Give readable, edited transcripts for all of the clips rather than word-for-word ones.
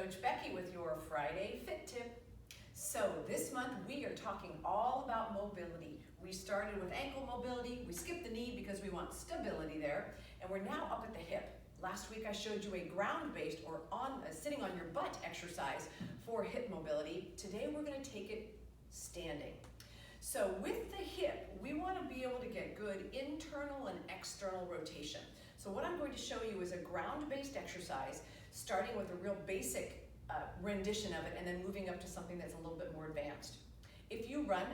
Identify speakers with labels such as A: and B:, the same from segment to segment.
A: Coach Becky with your Friday Fit Tip. So this month we are talking all about mobility. We started with ankle mobility, we skipped the knee because we want stability there, and we're now up at the hip. Last week I showed you a ground-based or sitting on your butt exercise for hip mobility. Today we're going to take it standing. So with the hip, we want to be able to get good internal and external rotation. So what I'm going to show you is a ground-based exercise, starting with a real basic rendition of it and then moving up to something that's a little bit more advanced. If you run,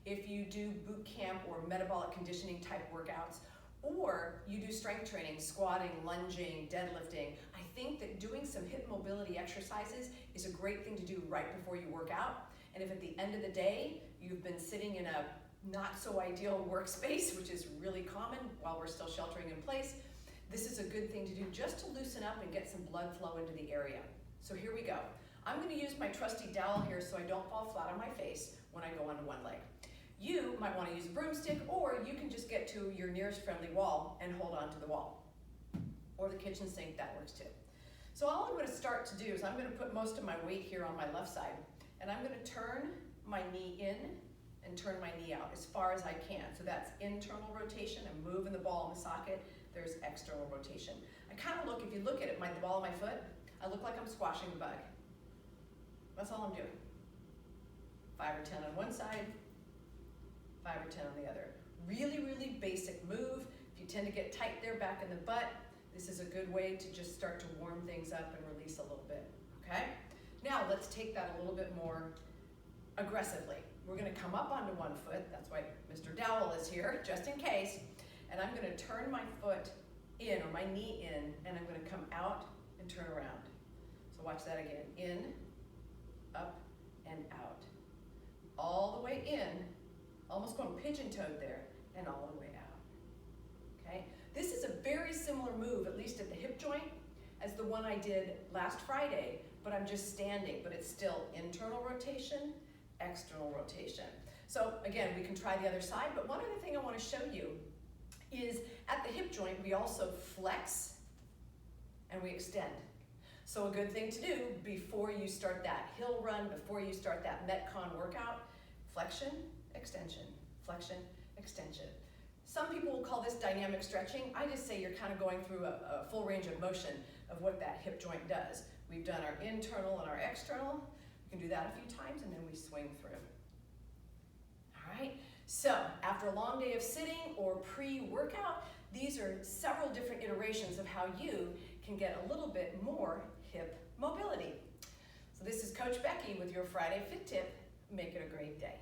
A: if you do boot camp or metabolic conditioning type workouts, or you do strength training, squatting, lunging, deadlifting, I think that doing some hip mobility exercises is a great thing to do right before you work out. And if at the end of the day, you've been sitting in a not so ideal workspace, which is really common while we're still sheltering in place, this is a good thing to do just to loosen up and get some blood flow into the area. So here we go. I'm going to use my trusty dowel here so I don't fall flat on my face when I go onto one leg. You might want to use a broomstick, or you can just get to your nearest friendly wall and hold on to the wall. Or the kitchen sink, that works too. So all I'm going to start to do is I'm going to put most of my weight here on my left side, and I'm going to turn my knee in and turn my knee out as far as I can. So that's internal rotation. I'm moving the ball in the socket. There's external rotation. I kind of look, if you look at it, the ball of my foot, I look like I'm squashing a bug. That's all I'm doing. 5 or 10 on one side, 5 or 10 on the other. Really, really basic move. If you tend to get tight there back in the butt, this is a good way to just start to warm things up and release a little bit, okay? Now let's take that a little bit more aggressively. We're gonna come up onto one foot, that's why Mr. Dowell is here, just in case, and I'm gonna turn my foot in, or my knee in, and I'm gonna come out and turn around. So watch that again. In, up, and out. All the way in, almost going pigeon-toed there, and all the way out. Okay? This is a very similar move, at least at the hip joint, as the one I did last Friday, but I'm just standing, but it's still internal rotation, external rotation. So again, we can try the other side, but one other thing I want to show you is at the hip joint, we also flex and we extend. So a good thing to do before you start that hill run, before you start that Metcon workout, flexion, extension, flexion, extension. Some people will call this dynamic stretching. I just say you're kind of going through a full range of motion of what that hip joint does. We've done our internal and our external. We can do that a few times and then we swing through. All right, so after a long day of sitting or pre-workout, these are several different iterations of how you can get a little bit more hip mobility. So this is Coach Becky with your Friday Fit Tip. Make it a great day.